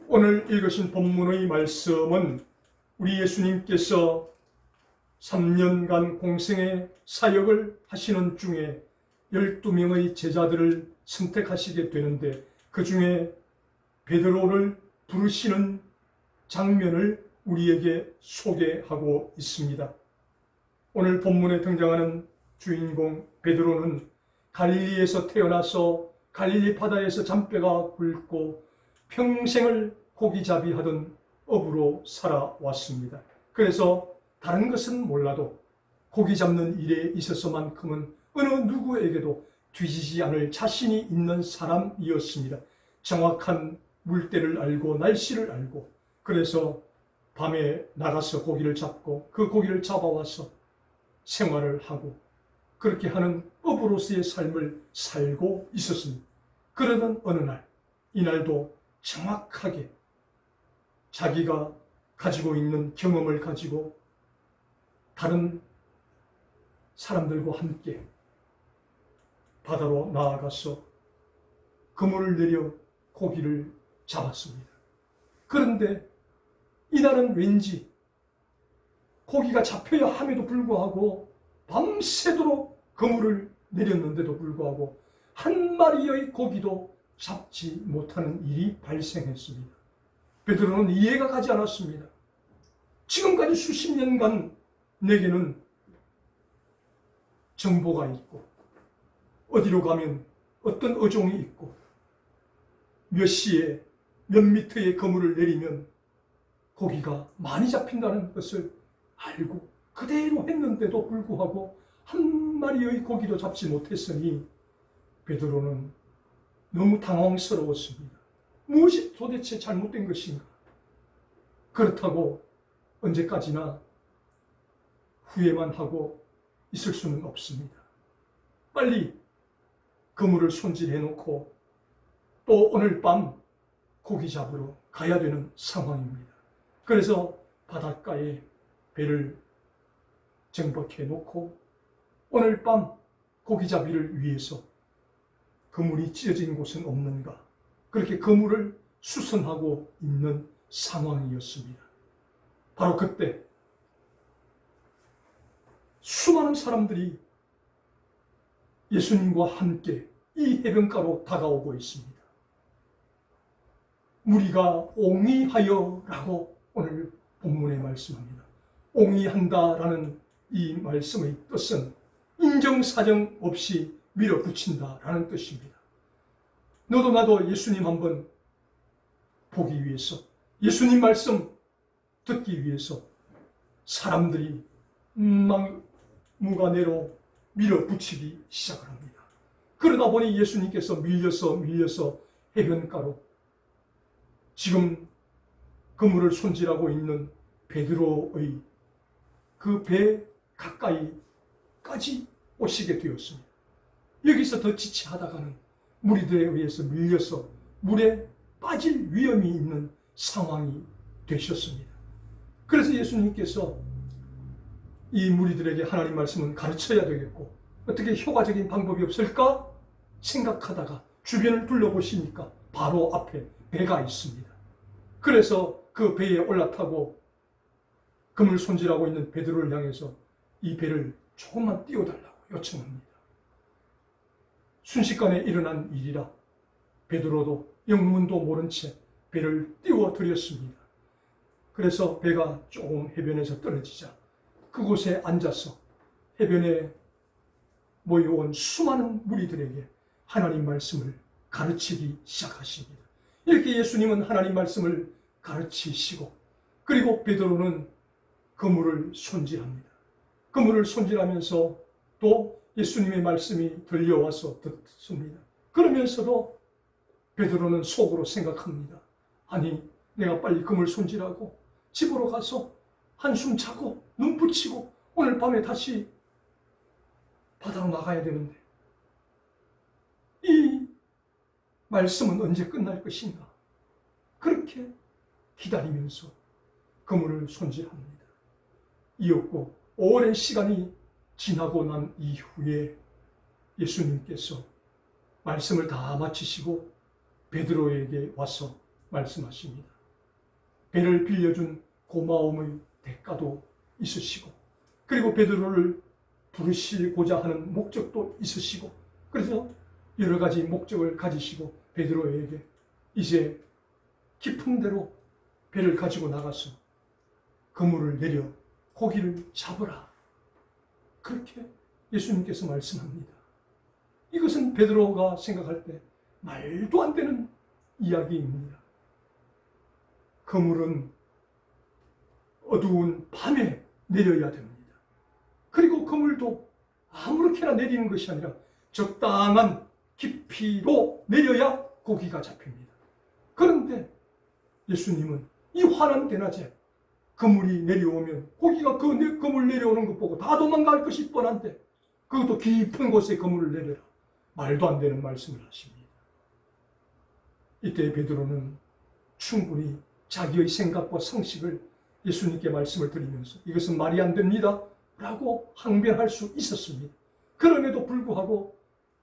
오늘 읽으신 본문의 말씀은 우리 예수님께서 3년간 공생의 사역을 하시는 중에 12명의 제자들을 선택하시게 되는데, 그 중에 베드로를 부르시는 장면을 우리에게 소개하고 있습니다. 오늘 본문에 등장하는 주인공 베드로는 갈릴리에서 태어나서 갈릴리 바다에서 잔뼈가 굵고 평생을 고기잡이 하던 어부로 살아왔습니다. 그래서 다른 것은 몰라도 고기 잡는 일에 있어서만큼은 어느 누구에게도 뒤지지 않을 자신이 있는 사람이었습니다. 정확한 물때를 알고 날씨를 알고, 그래서 밤에 나가서 고기를 잡고 그 고기를 잡아와서 생활을 하고 그렇게 하는 어부로서의 삶을 살고 있었습니다. 그러던 어느 날, 이날도 정확하게 자기가 가지고 있는 경험을 가지고 다른 사람들과 함께 바다로 나아가서 그물을 내려 고기를 잡았습니다. 그런데 이날은 왠지 고기가 잡혀야 함에도 불구하고 밤새도록 그물을 내렸는데도 불구하고 한 마리의 고기도 잡지 못하는 일이 발생했습니다. 베드로는 이해가 가지 않았습니다. 지금까지 수십 년간 내게는 정보가 있고, 어디로 가면 어떤 어종이 있고, 몇 시에 몇 미터의 그물을 내리면 고기가 많이 잡힌다는 것을 알고 그대로 했는데도 불구하고 한 마리의 고기도 잡지 못했으니 베드로는 너무 당황스러웠습니다. 무엇이 도대체 잘못된 것인가? 그렇다고 언제까지나 후회만 하고 있을 수는 없습니다. 빨리 그물을 손질해놓고 또 오늘 밤 고기 잡으러 가야 되는 상황입니다. 그래서 바닷가에 배를 정박해 놓고 오늘 밤 고기잡이를 위해서 그물이 찢어진 곳은 없는가, 그렇게 그물을 수선하고 있는 상황이었습니다. 바로 그때 수많은 사람들이 예수님과 함께 이 해변가로 다가오고 있습니다. 무리가 옹이하여 라고 오늘 본문에 말씀합니다. 옹이한다라는 이 말씀의 뜻은 인정사정 없이 밀어붙인다라는 뜻입니다. 너도 나도 예수님 한번 보기 위해서, 예수님 말씀 듣기 위해서 사람들이 무가내로 밀어붙이기 시작을 합니다. 그러다 보니 예수님께서 밀려서 해변가로 지금 그물을 손질하고 있는 베드로의 그 배 가까이까지 오시게 되었습니다. 여기서 더 지체하다가는 무리들에 의해서 밀려서 물에 빠질 위험이 있는 상황이 되셨습니다. 그래서 예수님께서 이 무리들에게 하나님 말씀은 가르쳐야 되겠고 어떻게 효과적인 방법이 없을까 생각하다가 주변을 둘러보시니까 바로 앞에 배가 있습니다. 그래서 그 배에 올라타고 그물 손질하고 있는 베드로를 향해서 이 배를 조금만 띄워달라고 요청합니다. 순식간에 일어난 일이라 베드로도 영문도 모른 채 배를 띄워드렸습니다. 그래서 배가 조금 해변에서 떨어지자 그곳에 앉아서 해변에 모여온 수많은 무리들에게 하나님 말씀을 가르치기 시작하십니다. 이렇게 예수님은 하나님 말씀을 가르치시고, 그리고 베드로는 그물을 손질합니다. 그물을 손질하면서 또 예수님의 말씀이 들려와서 듣습니다. 그러면서도 베드로는 속으로 생각합니다. 아니, 내가 빨리 그물 손질하고 집으로 가서 한숨 자고 눈 붙이고 오늘 밤에 다시 바다로 나가야 되는데 이 말씀은 언제 끝날 것인가? 그렇게 기다리면서 그물을 손질합니다. 이었고 오랜 시간이 지나고 난 이후에 예수님께서 말씀을 다 마치시고 베드로에게 와서 말씀하십니다. 배를 빌려준 고마움의 대가도 있으시고, 그리고 베드로를 부르시고자 하는 목적도 있으시고, 그래서 여러 가지 목적을 가지시고 베드로에게 이제 깊은 데로 배를 가지고 나가서 그물을 내려 고기를 잡으라, 그렇게 예수님께서 말씀합니다. 이것은 베드로가 생각할 때 말도 안 되는 이야기입니다. 그물은 어두운 밤에 내려야 됩니다. 그리고 그물도 아무렇게나 내리는 것이 아니라 적당한 깊이로 내려야 고기가 잡힙니다. 그런데 예수님은 이 환한 대낮에 그물이 내려오면 고기가 그 그물 내려오는 것 보고 다 도망갈 것이 뻔한데 그것도 깊은 곳에 그물을 내려라, 말도 안 되는 말씀을 하십니다. 이때 베드로는 충분히 자기의 생각과 상식을 예수님께 말씀을 드리면서 이것은 말이 안 됩니다 라고 항변할 수 있었습니다. 그럼에도 불구하고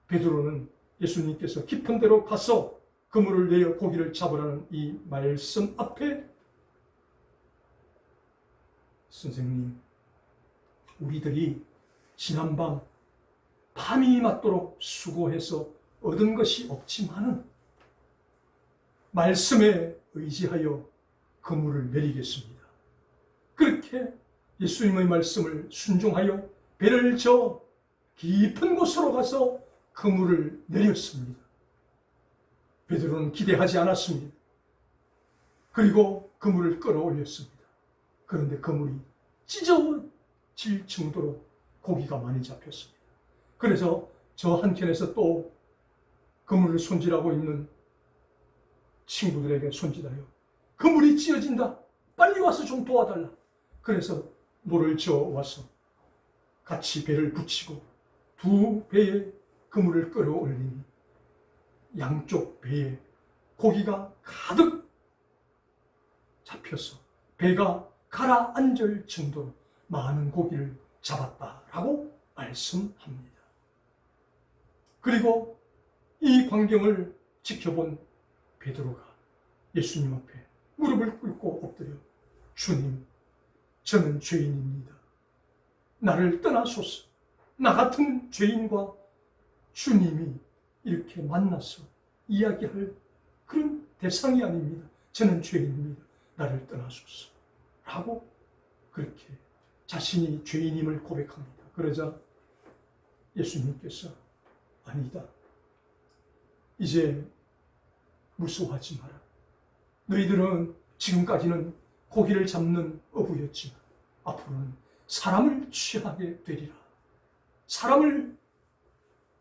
베드로는 예수님께서 깊은 데로 가서 그물을 내어 고기를 잡으라는 이 말씀 앞에, 선생님, 우리들이 지난밤 밤이 맞도록 수고해서 얻은 것이 없지만은 말씀에 의지하여 그물을 내리겠습니다. 그렇게 예수님의 말씀을 순종하여 배를 저어 깊은 곳으로 가서 그물을 내렸습니다. 베드로는 기대하지 않았습니다. 그리고 그물을 끌어올렸습니다. 그런데 그물이 찢어질 정도로 고기가 많이 잡혔습니다. 그래서 저 한켠에서 또 그물을 손질하고 있는 친구들에게 손질하여 그물이 찢어진다, 빨리 와서 좀 도와달라. 그래서 노를 저어와서 같이 배를 붙이고 두 배에 그물을 끌어올리니 양쪽 배에 고기가 가득 잡혀서 배가 가라앉을 정도로 많은 고기를 잡았다라고 말씀합니다. 그리고 이 광경을 지켜본 베드로가 예수님 앞에 무릎을 꿇고 엎드려, 주님, 저는 죄인입니다. 나를 떠나소서. 나 같은 죄인과 주님이 이렇게 만나서 이야기할 그런 대상이 아닙니다. 저는 죄인입니다. 나를 떠나소서. 라고 그렇게 자신이 죄인임을 고백합니다. 그러자 예수님께서 아니다, 이제 무서워하지 마라. 너희들은 지금까지는 고기를 잡는 어부였지만 앞으로는 사람을 취하게 되리라. 사람을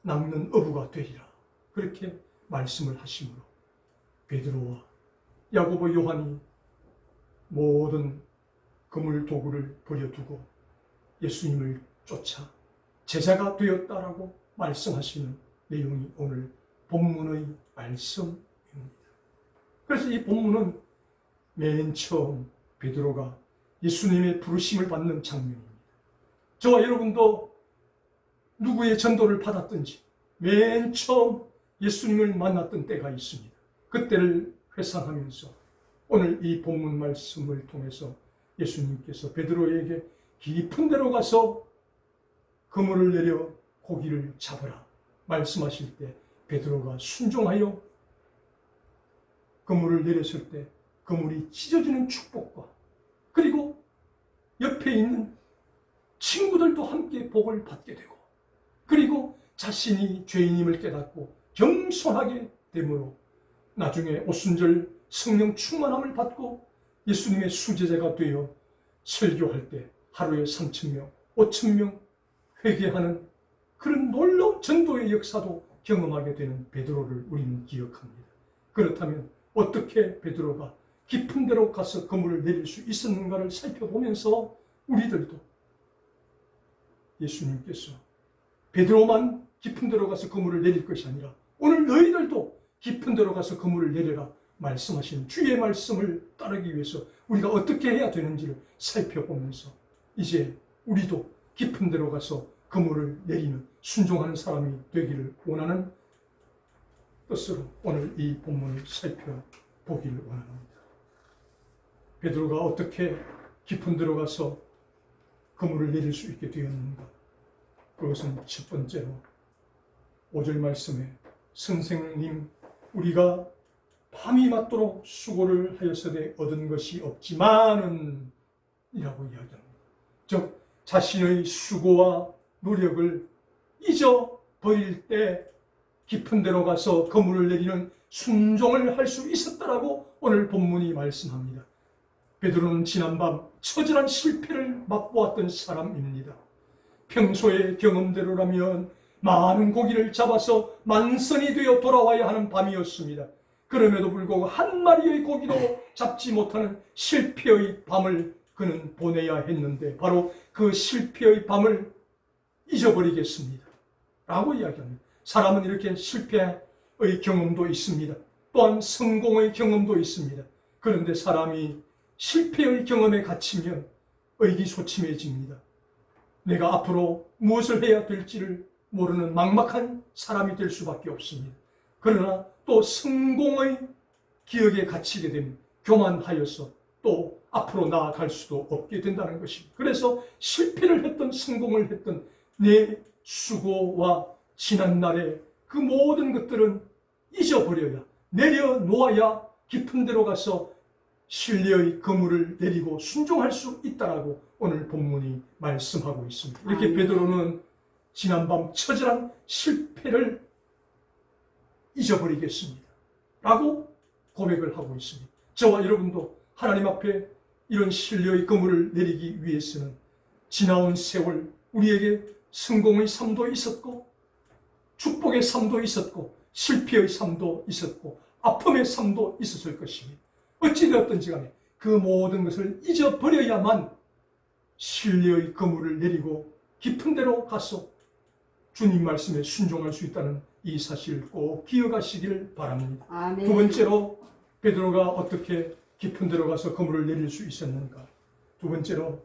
낚는 어부가 되리라. 그렇게 말씀을 하시므로 베드로와 야고보, 요한이 모든 그물 도구를 버려두고 예수님을 쫓아 제자가 되었다라고 말씀하시는 내용이 오늘 본문의 말씀입니다. 그래서 이 본문은 맨 처음 베드로가 예수님의 부르심을 받는 장면입니다. 저와 여러분도 누구의 전도를 받았든지 맨 처음 예수님을 만났던 때가 있습니다. 그때를 회상하면서 오늘 이 본문 말씀을 통해서 예수님께서 베드로에게 깊은 데로 가서 그물을 내려 고기를 잡으라 말씀하실 때 베드로가 순종하여 그물을 내렸을 때 그물이 찢어지는 축복과 그리고 옆에 있는 친구들도 함께 복을 받게 되고 그리고 자신이 죄인임을 깨닫고 겸손하게 되므로 나중에 오순절 성령 충만함을 받고 예수님의 수제자가 되어 설교할 때 하루에 3,000명, 5,000명 회개하는 그런 놀라운 전도의 역사도 경험하게 되는 베드로를 우리는 기억합니다. 그렇다면 어떻게 베드로가 깊은 데로 가서 그물을 내릴 수 있었는가를 살펴보면서 우리들도 예수님께서 베드로만 깊은 데로 가서 그물을 내릴 것이 아니라 오늘 너희들도 깊은 데로 가서 그물을 내려라 말씀하신 주의 말씀을 따르기 위해서 우리가 어떻게 해야 되는지를 살펴보면서 이제 우리도 깊은 데로 가서 그물을 내리는 순종하는 사람이 되기를 원하는 뜻으로 오늘 이 본문을 살펴보기를 원합니다. 베드로가 어떻게 깊은 데로 가서 그물을 내릴 수 있게 되었는가? 그것은 첫 번째로 5절 말씀에 선생님 우리가 밤이 맞도록 수고를 하였으되 얻은 것이 없지만은 이라고 이야기합니다. 즉 자신의 수고와 노력을 잊어버릴 때 깊은 데로 가서 그물을 내리는 순종을 할 수 있었다라고 오늘 본문이 말씀합니다. 베드로는 지난밤 처절한 실패를 맛보았던 사람입니다. 평소의 경험대로라면 많은 고기를 잡아서 만선이 되어 돌아와야 하는 밤이었습니다. 그럼에도 불구하고 한 마리의 고기도 잡지 못하는 실패의 밤을 그는 보내야 했는데 바로 그 실패의 밤을 잊어버리겠습니다 라고 이야기합니다. 사람은 이렇게 실패의 경험도 있습니다. 또한 성공의 경험도 있습니다. 그런데 사람이 실패의 경험에 갇히면 의기소침해집니다. 내가 앞으로 무엇을 해야 될지를 모르는 막막한 사람이 될 수밖에 없습니다. 그러나 또 성공의 기억에 갇히게 되면 교만하여서 또 앞으로 나아갈 수도 없게 된다는 것입니다. 그래서 실패를 했던 성공을 했던 내 수고와 지난날의 그 모든 것들은 잊어버려야 내려놓아야 깊은 데로 가서 신뢰의 그물을 내리고 순종할 수 있다라고 오늘 본문이 말씀하고 있습니다. 이렇게 베드로는 지난밤 처절한 실패를 잊어버리겠습니다 라고 고백을 하고 있습니다. 저와 여러분도 하나님 앞에 이런 신뢰의 그물을 내리기 위해서는 지나온 세월 우리에게 성공의 삶도 있었고 축복의 삶도 있었고 실패의 삶도 있었고 아픔의 삶도 있었을 것입니다. 어찌되었든지 간에 그 모든 것을 잊어버려야만 신뢰의 그물을 내리고 깊은 데로 가서 주님 말씀에 순종할 수 있다는 이 사실을 꼭 기억하시길 바랍니다. 아멘. 두 번째로 베드로가 어떻게 깊은 데로 가서 그물을 내릴 수 있었는가? 두 번째로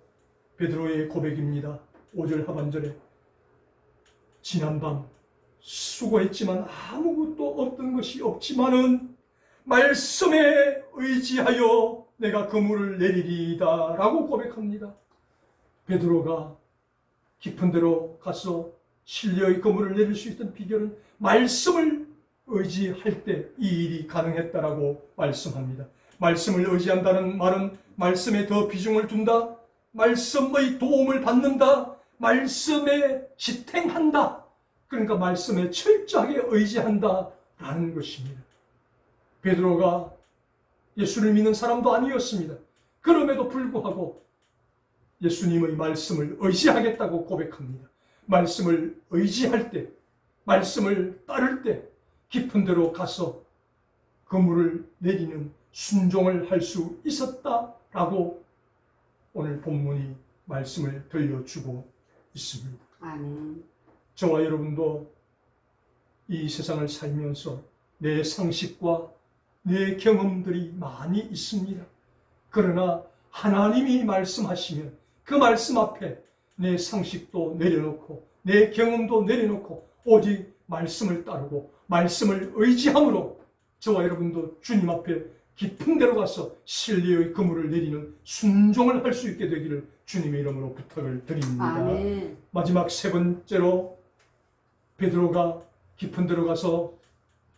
베드로의 고백입니다. 5절 하반절에 지난밤 수고했지만 아무것도 얻은 것이 없지만은 말씀에 의지하여 내가 그물을 내리리이다 라고 고백합니다. 베드로가 깊은 데로 가서 신뢰의 그물을 내릴 수 있던 비결은 말씀을 의지할 때 이 일이 가능했다라고 말씀합니다. 말씀을 의지한다는 말은 말씀에 더 비중을 둔다, 말씀의 도움을 받는다, 말씀에 지탱한다. 그러니까 말씀에 철저하게 의지한다라는 것입니다. 베드로가 예수를 믿는 사람도 아니었습니다. 그럼에도 불구하고 예수님의 말씀을 의지하겠다고 고백합니다. 말씀을 의지할 때, 말씀을 따를 때 깊은 데로 가서 그물을 내리는 순종을 할 수 있었다라고 오늘 본문이 말씀을 들려주고 있습니다. 아멘. 저와 여러분도 이 세상을 살면서 내 상식과 내 경험들이 많이 있습니다. 그러나 하나님이 말씀하시면 그 말씀 앞에 내 상식도 내려놓고 내 경험도 내려놓고 오직 말씀을 따르고 말씀을 의지함으로 저와 여러분도 주님 앞에 깊은 데로 가서 신뢰의 그물을 내리는 순종을 할 수 있게 되기를 주님의 이름으로 부탁을 드립니다. 아멘. 마지막 세 번째로 베드로가 깊은 데로 가서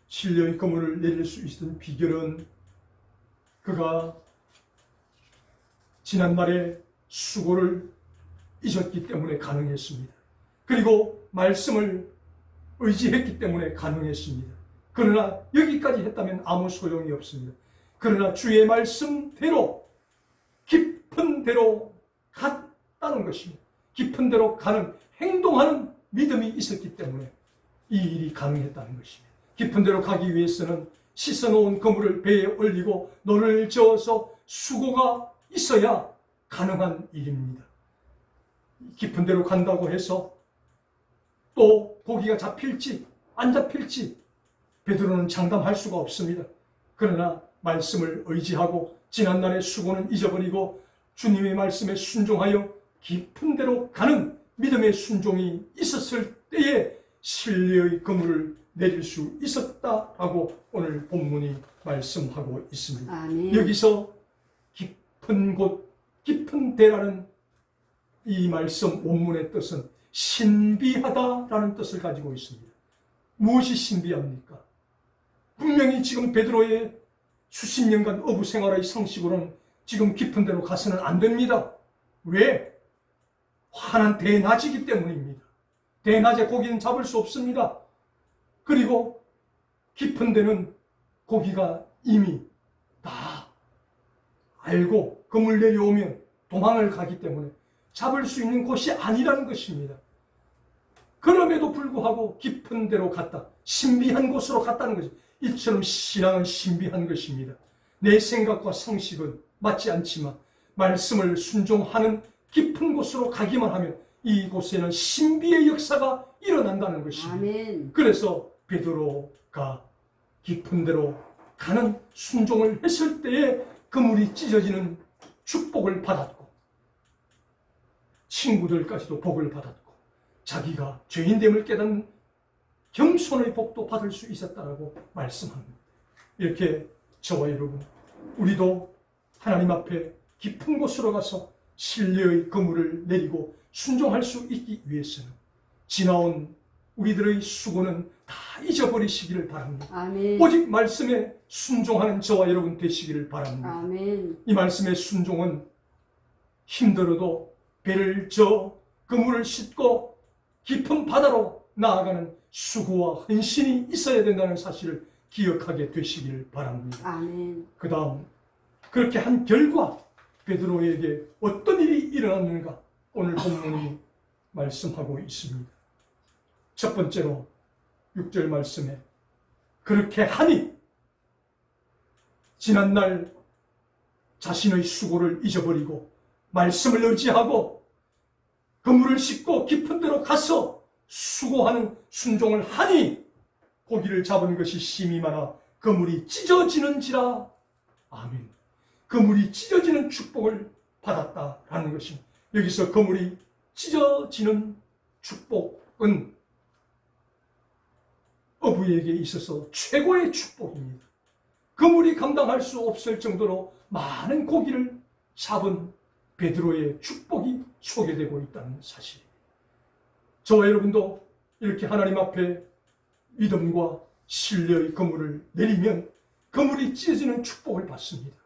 신뢰의 그물을 내릴 수 있었던 비결은 그가 지난날의 수고를 잊었기 때문에 가능했습니다. 그리고 말씀을 의지했기 때문에 가능했습니다. 그러나 여기까지 했다면 아무 소용이 없습니다. 그러나 주의 말씀대로 깊은 데로 갔다는 것입니다. 깊은 데로 가는 행동하는 믿음이 있었기 때문에 이 일이 가능했다는 것입니다. 깊은 데로 가기 위해서는 씻어놓은 그물을 배에 올리고 노를 저어서 수고가 있어야 가능한 일입니다. 깊은 데로 간다고 해서 또 고기가 잡힐지 안 잡힐지 베드로는 장담할 수가 없습니다. 그러나 말씀을 의지하고 지난날의 수고는 잊어버리고 주님의 말씀에 순종하여 깊은 데로 가는 믿음의 순종이 있었을 때에 신뢰의 그물을 내릴 수 있었다라고 오늘 본문이 말씀하고 있습니다. 아멘. 여기서 깊은 곳, 깊은 데라는 이 말씀 원문의 뜻은 신비하다라는 뜻을 가지고 있습니다. 무엇이 신비합니까? 분명히 지금 베드로의 수십 년간 어부 생활의 상식으로는 지금 깊은 데로 가서는 안 됩니다. 왜? 환한 대낮이기 때문입니다. 대낮에 고기는 잡을 수 없습니다. 그리고 깊은 데는 고기가 이미 다 알고 그물 내려오면 도망을 가기 때문에 잡을 수 있는 곳이 아니라는 것입니다. 그럼에도 불구하고 깊은 데로 갔다. 신비한 곳으로 갔다는 거죠. 이처럼 신앙은 신비한 것입니다. 내 생각과 상식은 맞지 않지만 말씀을 순종하는 깊은 곳으로 가기만 하면 이곳에는 신비의 역사가 일어난다는 것입니다. 아멘. 그래서 베드로가 깊은 데로 가는 순종을 했을 때에 그물이 찢어지는 축복을 받았고 친구들까지도 복을 받았고 자기가 죄인됨을 깨닫는 겸손의 복도 받을 수 있었다라고 말씀합니다. 이렇게 저와 여러분, 우리도 하나님 앞에 깊은 곳으로 가서 신뢰의 그물을 내리고 순종할 수 있기 위해서는 지나온 우리들의 수고는 다 잊어버리시기를 바랍니다. 아멘. 오직 말씀에 순종하는 저와 여러분 되시기를 바랍니다. 아멘. 이 말씀의 순종은 힘들어도 배를 저 그물을 싣고 깊은 바다로 나아가는 수고와 헌신이 있어야 된다는 사실을 기억하게 되시기를 바랍니다. 아멘. 그 다음 그렇게 한 결과 베드로에게 어떤 일이 일어났는가 오늘 본문이 말씀하고 있습니다. 첫 번째로 6절 말씀에 그렇게 하니 지난날 자신의 수고를 잊어버리고 말씀을 의지하고 그물을 싣고 깊은 데로 가서 수고하는 순종을 하니 고기를 잡은 것이 심히 많아 그물이 찢어지는지라. 아멘. 그물이 찢어지는 축복을 받았다라는 것입니다. 여기서 그물이 찢어지는 축복은 어부에게 있어서 최고의 축복입니다. 그물이 감당할 수 없을 정도로 많은 고기를 잡은 베드로의 축복이 소개되고 있다는 사실입니다. 저와 여러분도 이렇게 하나님 앞에 믿음과 신뢰의 그물을 내리면 그물이 찢어지는 축복을 받습니다.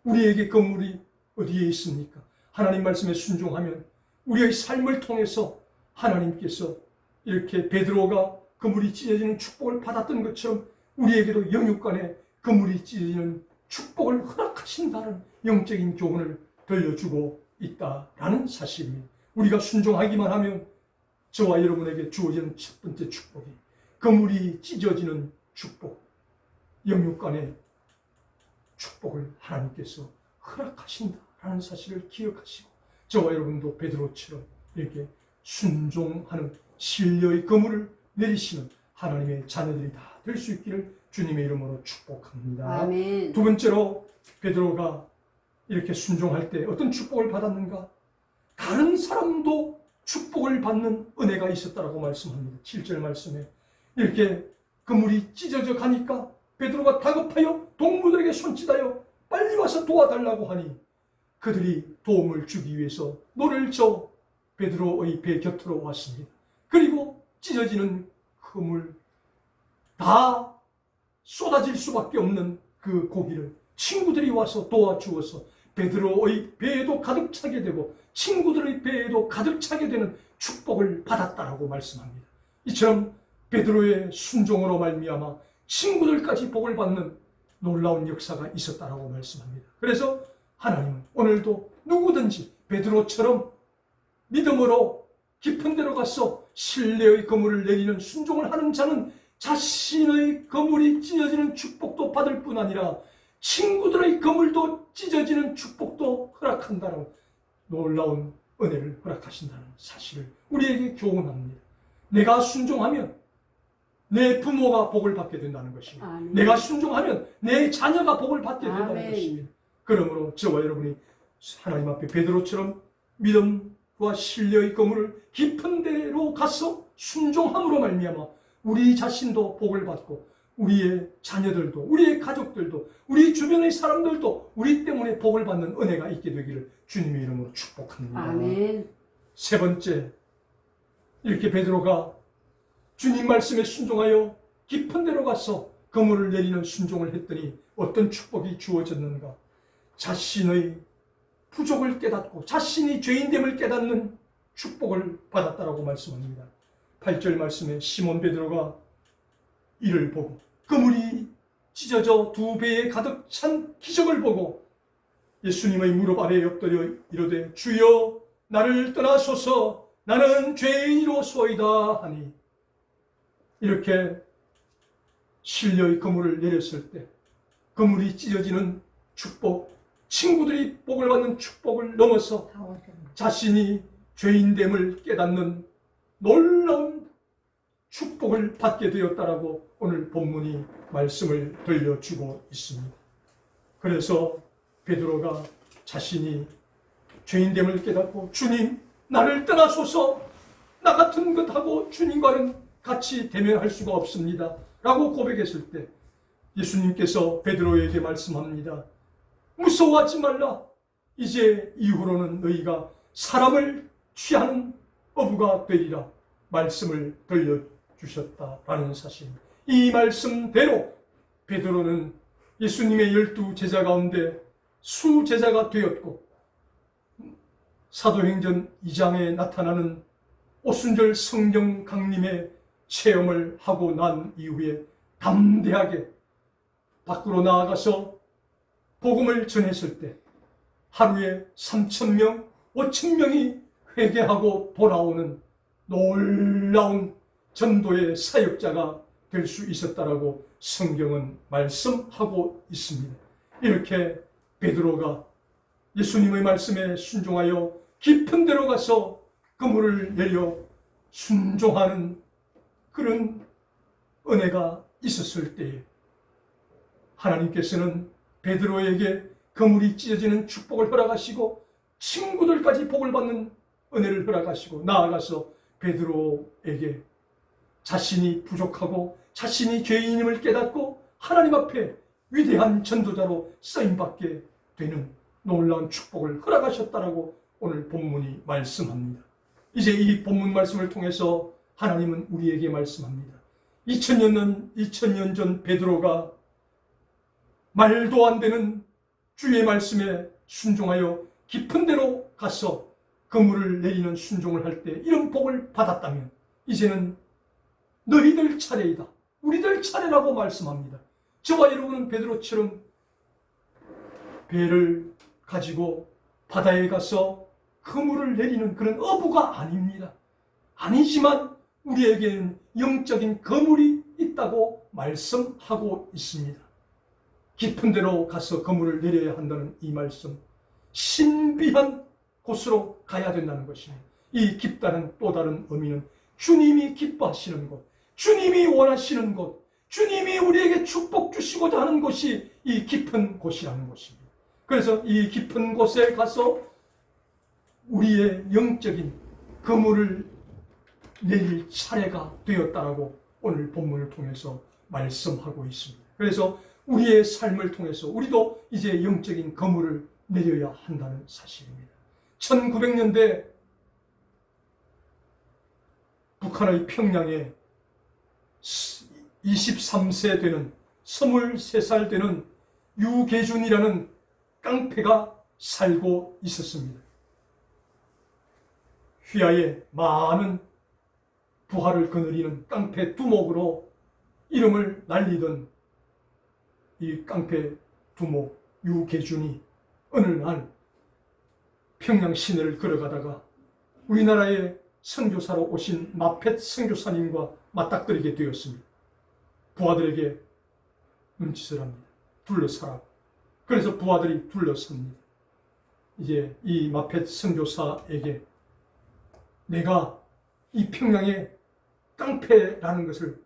우리에게 그물이 어디에 있습니까? 하나님 말씀에 순종하면 우리의 삶을 통해서 하나님께서 이렇게 베드로가 그물이 찢어지는 축복을 받았던 것처럼 우리에게도 영육간에 그물이 찢어지는 축복을 허락하신다는 영적인 교훈을 들려주고 있다라는 사실입니다. 우리가 순종하기만 하면 저와 여러분에게 주어지는 첫 번째 축복이 그물이 찢어지는 축복, 영육간의 축복을 하나님께서 허락하신다라는 사실을 기억하시고 저와 여러분도 베드로처럼 이렇게 순종하는 신뢰의 그물을 내리시는 하나님의 자녀들이 다 될 수 있기를 주님의 이름으로 축복합니다. 아멘. 두 번째로 베드로가 이렇게 순종할 때 어떤 축복을 받았는가? 다른 사람도 축복을 받는 은혜가 있었다라고 말씀합니다. 7절 말씀에 이렇게 그물이 찢어져 가니까 베드로가 다급하여 동무들에게 손짓하여 빨리 와서 도와달라고 하니 그들이 도움을 주기 위해서 노를 저 베드로의 배 곁으로 왔습니다. 그리고 찢어지는 그물 다 쏟아질 수밖에 없는 그 고기를 친구들이 와서 도와주어서 베드로의 배에도 가득 차게 되고 친구들의 배에도 가득 차게 되는 축복을 받았다라고 말씀합니다. 이처럼 베드로의 순종으로 말미암아 친구들까지 복을 받는 놀라운 역사가 있었다라고 말씀합니다. 그래서 하나님은 오늘도 누구든지 베드로처럼 믿음으로 깊은 데로 가서 신뢰의 그물을 내리는 순종을 하는 자는 자신의 그물이 찢어지는 축복도 받을 뿐 아니라 친구들의 그물도 찢어지는 축복도 허락한다는 놀라운 은혜를 허락하신다는 사실을 우리에게 교훈합니다. 내가 순종하면 내 부모가 복을 받게 된다는 것입니다. 아멘. 내가 순종하면 내 자녀가 복을 받게 된다는 아멘. 것입니다. 그러므로 저와 여러분이 하나님 앞에 베드로처럼 믿음과 신뢰의 그물을 깊은 데로 가서 순종함으로 말미암아 우리 자신도 복을 받고 우리의 자녀들도, 우리의 가족들도, 우리 주변의 사람들도 우리 때문에 복을 받는 은혜가 있게 되기를 주님의 이름으로 축복합니다. 아멘. 세 번째, 이렇게 베드로가 주님 말씀에 순종하여 깊은 데로 가서 그물을 내리는 순종을 했더니 어떤 축복이 주어졌는가? 자신의 부족을 깨닫고 자신이 죄인됨을 깨닫는 축복을 받았다라고 말씀합니다. 8절 말씀에 시몬 베드로가 이를 보고 그물이 찢어져 두 배에 가득 찬 기적을 보고 예수님의 무릎 아래에 엎드려 이르되 주여 나를 떠나소서 나는 죄인이로소이다 하니, 이렇게 신뢰의 그물을 내렸을 때 그물이 찢어지는 축복, 친구들이 복을 받는 축복을 넘어서 자신이 죄인됨을 깨닫는 놀라운 축복을 받게 되었다라고 오늘 본문이 말씀을 들려주고 있습니다. 그래서 베드로가 자신이 죄인됨을 깨닫고 주님 나를 떠나소서, 나 같은 것하고 주님과는 같이 대면할 수가 없습니다 라고 고백했을 때 예수님께서 베드로에게 말씀합니다. 무서워하지 말라. 이제 이후로는 너희가 사람을 취하는 어부가 되리라 말씀을 들려주셨다라는 사실입니다. 이 말씀대로 베드로는 예수님의 12 제자 가운데 수제자가 되었고, 사도행전 2장에 나타나는 오순절 성령 강림의 체험을 하고 난 이후에 담대하게 밖으로 나아가서 복음을 전했을 때 하루에 3,000명, 5,000명이 회개하고 돌아오는 놀라운 전도의 사역자가 될 수 있었다라고 성경은 말씀하고 있습니다. 이렇게 베드로가 예수님의 말씀에 순종하여 깊은 데로 가서 그물을 내려 순종하는 그런 은혜가 있었을 때에 하나님께서는 베드로에게 그물이 찢어지는 축복을 허락하시고 친구들까지 복을 받는 은혜를 허락하시고, 나아가서 베드로에게 자신이 부족하고 자신이 죄인임을 깨닫고 하나님 앞에 위대한 전도자로 쓰임받게 되는 놀라운 축복을 허락하셨다라고 오늘 본문이 말씀합니다. 이제 이 본문 말씀을 통해서 하나님은 우리에게 말씀합니다. 2000년 전 베드로가 말도 안 되는 주의 말씀에 순종하여 깊은 데로 가서 그물을 내리는 순종을 할 때 이런 복을 받았다면 이제는 너희들 차례이다, 우리들 차례라고 말씀합니다. 저와 여러분은 베드로처럼 배를 가지고 바다에 가서 그물을 내리는 그런 어부가 아닙니다. 아니지만 우리에게는 영적인 그물이 있다고 말씀하고 있습니다. 깊은 데로 가서 그물을 내려야 한다는 이 말씀, 신비한 곳으로 가야 된다는 것입니다. 이 깊다는 또 다른 의미는 주님이 기뻐하시는 곳, 주님이 원하시는 곳, 주님이 우리에게 축복 주시고자 하는 곳이 이 깊은 곳이라는 것입니다. 그래서 이 깊은 곳에 가서 우리의 영적인 그물을 내릴 차례가 되었다라고 오늘 본문을 통해서 말씀하고 있습니다. 그래서 우리의 삶을 통해서 우리도 이제 영적인 그물을 내려야 한다는 사실입니다. 1900년대 북한의 평양에 23세 되는 23살 되는 유계준이라는 깡패가 살고 있었습니다. 휘하에 많은 부하를 거느리는 깡패 두목으로 이름을 날리던 이 깡패 두목 유계준이 어느 날 평양 시내를 걸어가다가 우리나라에 선교사로 오신 마펫 선교사님과 맞닥뜨리게 되었습니다. 부하들에게 눈짓을 합니다. 둘러서라고. 그래서 부하들이 둘러섭니다. 이제 이 마펫 선교사에게 내가 이 평양에 깡패라는 것을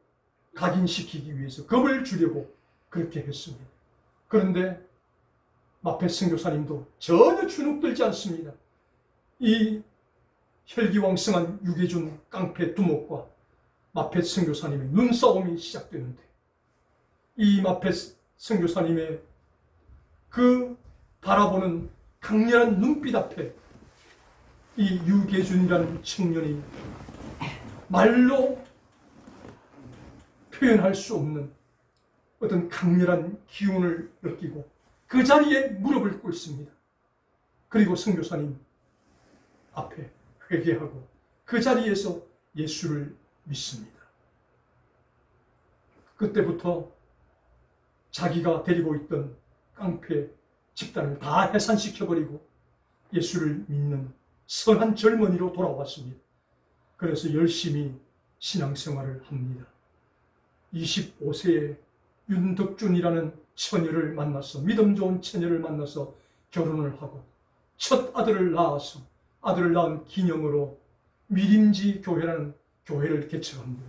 각인시키기 위해서 겁을 주려고 그렇게 했습니다. 그런데 마펫 선교사님도 전혀 주눅들지 않습니다. 이 혈기왕성한 유계준 깡패 두목과 마펫 선교사님의 눈싸움이 시작되는데 이 마페 선교사님의 그 바라보는 강렬한 눈빛 앞에 이 유계준이라는 청년이 말로 표현할 수 없는 어떤 강렬한 기운을 느끼고 그 자리에 무릎을 꿇습니다. 그리고 선교사님 앞에 회개하고 그 자리에서 예수를 믿습니다. 그때부터 자기가 데리고 있던 깡패 집단을 다 해산시켜버리고 예수를 믿는 선한 젊은이로 돌아왔습니다. 그래서 열심히 신앙생활을 합니다. 25세에 윤덕준이라는 처녀를 만나서, 믿음 좋은 처녀를 만나서 결혼을 하고 첫 아들을 낳아서 아들을 낳은 기념으로 미림지 교회라는 교회를 개척합니다.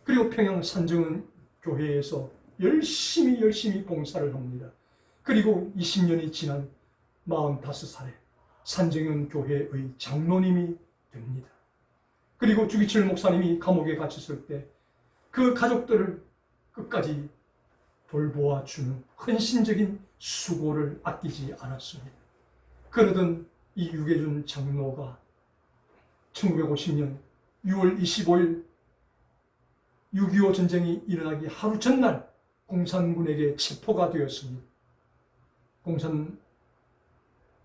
그리고 평양 산정은 교회에서 열심히 봉사를 합니다. 그리고 20년이 지난 45살에 산정은 교회의 장로님이 됩니다. 그리고 주기철 목사님이 감옥에 갇혔을 때 그 가족들을 끝까지 돌보아 주는 헌신적인 수고를 아끼지 않았습니다. 그러던 이 유계준 장로가 1950년 6월 25일 6.25 전쟁이 일어나기 하루 전날 공산군에게 체포가 되었습니다.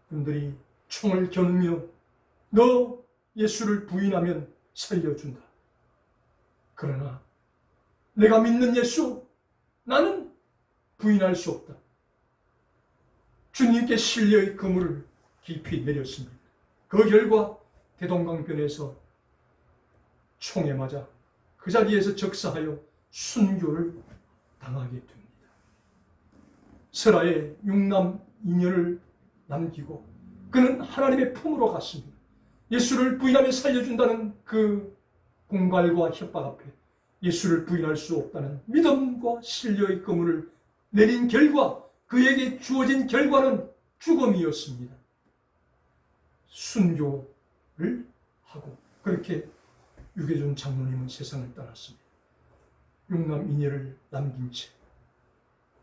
공산군들이 총을 겨누며 너 예수를 부인하면 살려준다. 그러나 내가 믿는 예수 나는 부인할 수 없다. 주님께 신뢰의 그물을 깊이 내렸습니다. 그 결과 대동강변에서 총에 맞아 그 자리에서 적사하여 순교를 당하게 됩니다. 설하에 6남 2녀를 남기고 그는 하나님의 품으로 갔습니다. 예수를 부인하면 살려준다는 그 공갈과 협박 앞에 예수를 부인할 수 없다는 믿음과 신뢰의 그물을 내린 결과 그에게 주어진 결과는 죽음이었습니다. 순교를 하고 그렇게 유계준 장로님은 세상을 떠났습니다. 6남 2녀를 남긴 채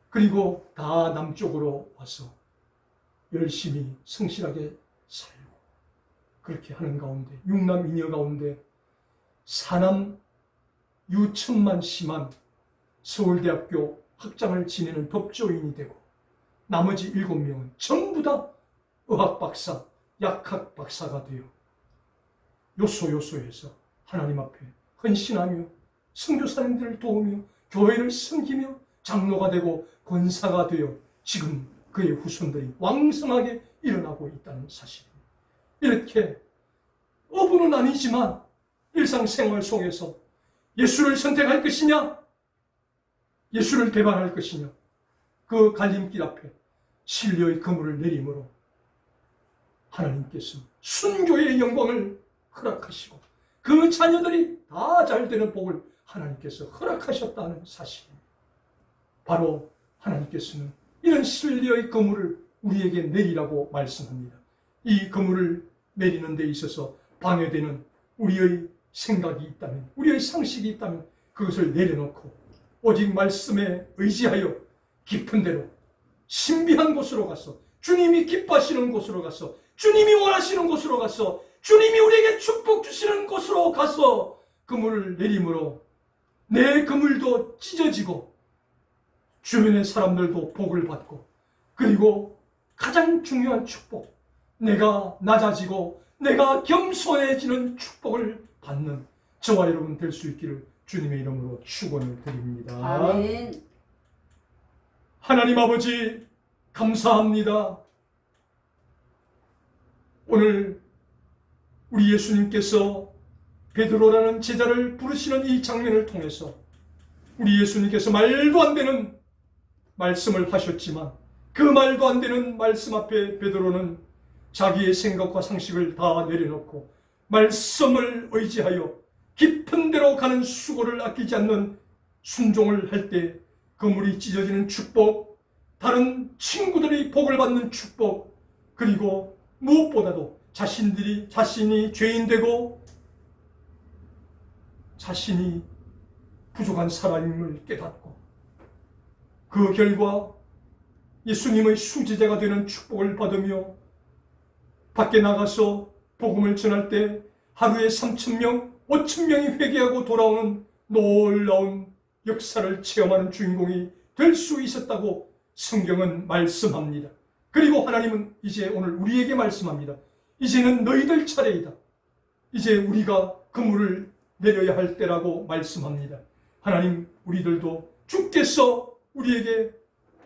그리고 다 남쪽으로 와서 열심히 성실하게 살고 그렇게 하는 가운데 6남 2녀 가운데 4남 유천만 씨만 서울대학교 학장을 지내는 법조인이 되고 나머지 7명은 전부 다 의학박사, 약학박사가 되어 요소요소에서 하나님 앞에 헌신하며 선교사님들을 도우며 교회를 섬기며 장로가 되고 권사가 되어 지금 그의 후손들이 왕성하게 일어나고 있다는 사실입니다. 이렇게 어부는 아니지만 일상생활 속에서 예수를 선택할 것이냐 예수를 배반할 것이냐 그 갈림길 앞에 신뢰의 그물을 내림으로 하나님께서 순교의 영광을 허락하시고 그 자녀들이 다 잘되는 복을 하나님께서 허락하셨다는 사실입니다. 바로 하나님께서는 이런 신뢰의 그물을 우리에게 내리라고 말씀합니다. 이 그물을 내리는 데 있어서 방해되는 우리의 생각이 있다면 우리의 상식이 있다면 그것을 내려놓고 오직 말씀에 의지하여 깊은 데로 신비한 곳으로 가서 주님이 기뻐하시는 곳으로 가서 주님이 원하시는 곳으로 가서 주님이 우리에게 축복 주시는 곳으로 가서 그물을 내림으로 내 그물도 찢어지고 주변의 사람들도 복을 받고 그리고 가장 중요한 축복 내가 낮아지고 내가 겸손해지는 축복을 받는 저와 여러분 될 수 있기를 주님의 이름으로 축원을 드립니다. 아멘. 하나님 아버지 감사합니다. 오늘 우리 예수님께서 베드로라는 제자를 부르시는 이 장면을 통해서 우리 예수님께서 말도 안 되는 말씀을 하셨지만 그 말도 안 되는 말씀 앞에 베드로는 자기의 생각과 상식을 다 내려놓고 말씀을 의지하여 깊은 데로 가는 수고를 아끼지 않는 순종을 할 때 그물이 찢어지는 축복, 다른 친구들이 복을 받는 축복, 그리고 무엇보다도 자신이 죄인되고 자신이 부족한 사람임을 깨닫고 그 결과 예수님의 수제자가 되는 축복을 받으며 밖에 나가서 복음을 전할 때 하루에 3,000명, 5,000명이 회개하고 돌아오는 놀라운 역사를 체험하는 주인공이 될 수 있었다고 성경은 말씀합니다. 그리고 하나님은 이제 오늘 우리에게 말씀합니다. 이제는 너희들 차례이다. 이제 우리가 그물을 내려야 할 때라고 말씀합니다. 하나님, 우리들도 주께서 우리에게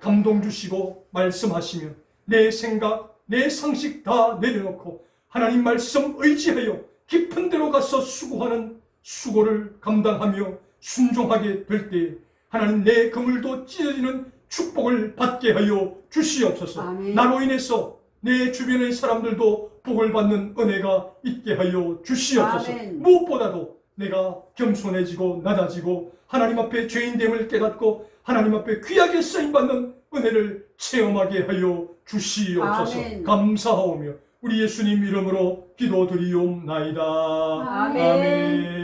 감동 주시고 말씀하시며 내 생각, 내 상식 다 내려놓고 하나님 말씀 의지하여 깊은 데로 가서 수고하는 수고를 감당하며 순종하게 될 때 하나님 내 그물도 찢어지는 축복을 받게 하여 주시옵소서. 아멘. 나로 인해서 내 주변의 사람들도 복을 받는 은혜가 있게 하여 주시옵소서. 아멘. 무엇보다도 내가 겸손해지고 낮아지고 하나님 앞에 죄인됨을 깨닫고 하나님 앞에 귀하게 쓰임받는 은혜를 체험하게 하여 주시옵소서. 아멘. 감사하오며 우리 예수님 이름으로 기도드리옵나이다. 아멘. 아멘.